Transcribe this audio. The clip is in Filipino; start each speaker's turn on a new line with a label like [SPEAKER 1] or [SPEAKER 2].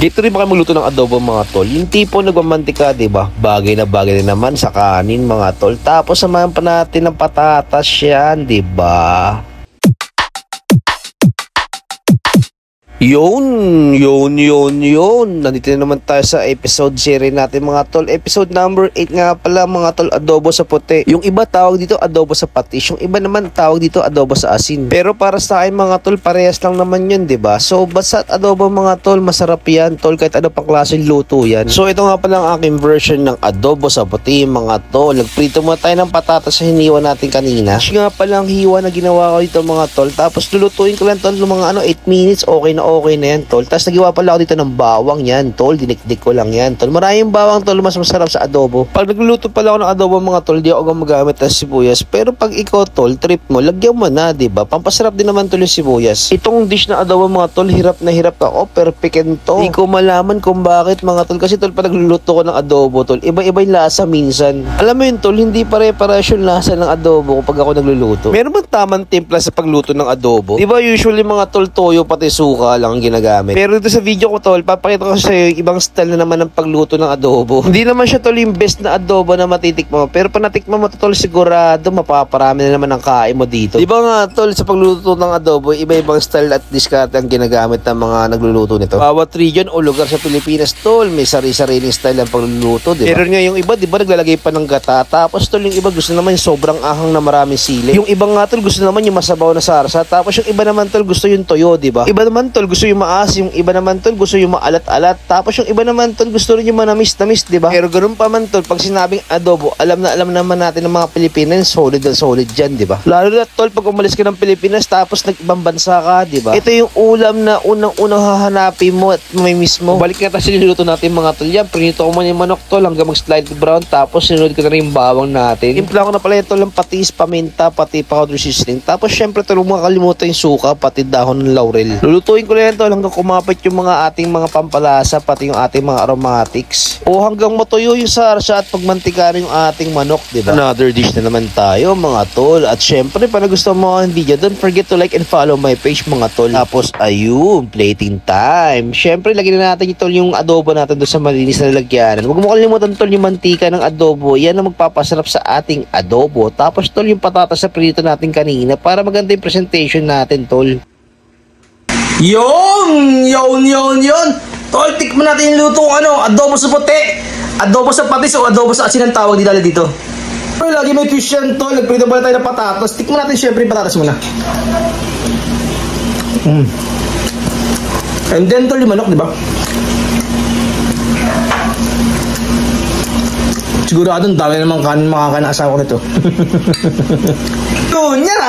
[SPEAKER 1] Dito rin ba kayo magluto ng adobo mga tol? Yung tipo nagmamantika, diba? Bagay na bagay na naman sa kanin mga tol. Tapos samahan pa natin ng patatas yan, diba? Yun. Nandito na naman tayo sa episode series natin mga tol. Episode number 8 nga pala mga tol, adobo sa puti. Yung iba tawag dito adobo sa patis. Yung iba naman tawag dito adobo sa asin. Pero para sa akin mga tol, parehas lang naman yun, diba? So, basta adobo mga tol, masarap yan tol, kahit ano pang klaseng luto yan. So, ito nga pala ang aking version ng adobo sa puti mga tol. Nagprito muna tayo ng patatas sa hiniwa natin kanina. Nga pala ang hiwa na ginawa ko dito mga tol. Tapos lulutuin ko lang tol ng mga 8 minutes, okay na yan tol. Tapos nagiwa pala ako dito ng bawang yan tol, dinikdik ko lang yan tol. Maraming bawang tol, mas masarap sa adobo. Pag nagluluto pala ako ng adobo mga tol, di ako gumagamit ng sibuyas. Pero pag ikaw tol, trip mo, lagyan mo na, diba? Pampasarap din naman tol yung sibuyas. Itong dish na adobo mga tol, hirap na hirap ako, perfect to. Di ko malaman kung bakit mga tol, kasi tol pag nagluluto ko ng adobo tol, iba-iba yung lasa minsan. Alam mo yun tol, hindi pare-pares yung lasa ng adobo kapag ako nagluluto. Meron bang tamang timpla sa pagluto ng adobo? Diba usually mga tol, toyo pati suka lang ang ginagamit. Pero dito sa video ko tol, papakita ko sa iyo ibang style na naman ng pagluto ng adobo. Hindi naman siya tol yung best na adobo na matitikman mo. Pero pag natikman mo tol, sigurado mapaparami na naman ang kain mo dito. Diba nga tol, sa pagluto ng adobo, iba-ibang style at diskarte ang ginagamit ng mga nagluluto nito. Bawat region o lugar sa Pilipinas tol, may sari-sariling style ang pagluluto, diba? Pero nga yung iba, diba naglalagay pa ng gata. Tapos tol, yung iba gusto naman yung sobrang ahang na maraming sili. Yung iba nga tol, gusto naman yung masabaw na sarsa. Tapos yung iba naman tol, gusto yung toyo, diba? Iba naman tol, gusto yung maas, yung iba naman tol gusto yung maalat-alat. Tapos yung iba naman tol gusto rin yung manamis-namis, diba? Pero ganoon pa man tol, pag sinabing adobo, alam naman natin ng mga Pilipinas, solid na solid dyan, diba? Lalo na tol pag umalis ka ng Pilipinas tapos nag-ibang bansa ka, diba? Ito yung ulam na unang hahanapin mo at may mismo. Balik nga tayo sa niluto natin mga tol. Yan, prinito ko man yung manok tol hanggang mag-slide brown. Tapos sinunod ko na rin yung bawang natin. Impla ko na pala ito ng patis, paminta, pati powder seasoning. Tapos syempre tol, huwag makalimutan yung suka, pati dahon ng laurel. Lulutuin ko na yan tol hanggang kumapit yung mga ating mga pampalasa, pati yung ating mga aromatics. O hanggang matuyo yung sarsa at pagmantika yung ating manok, diba? Another dish na naman tayo mga tol. At syempre, para gusto mo ang video, don't forget to like and follow my page mga tol. Tapos ayun, plating time. Syempre, lagyan na natin tol yung adobo natin doon sa malinis na lalagyanan. Huwag mo kalimutan tol yung mantika ng adobo. Yan ang magpapasarap sa ating adobo. Tapos tol yung patatas sa prito natin kanina para maganda yung presentation natin tol.
[SPEAKER 2] Yun! Tol, tikman natin yung luto adobo sa puti, adobo sa patis o adobo sa asin ang tawag dito. Pero lagi may twist yan tol, nagprito pala tayo ng patatas. Tikman natin syempre yung patatas muna. And then tol, yung manok, diba? Sigurado ang dami namang kanin makakain ng asawa ko nito. Yun, yan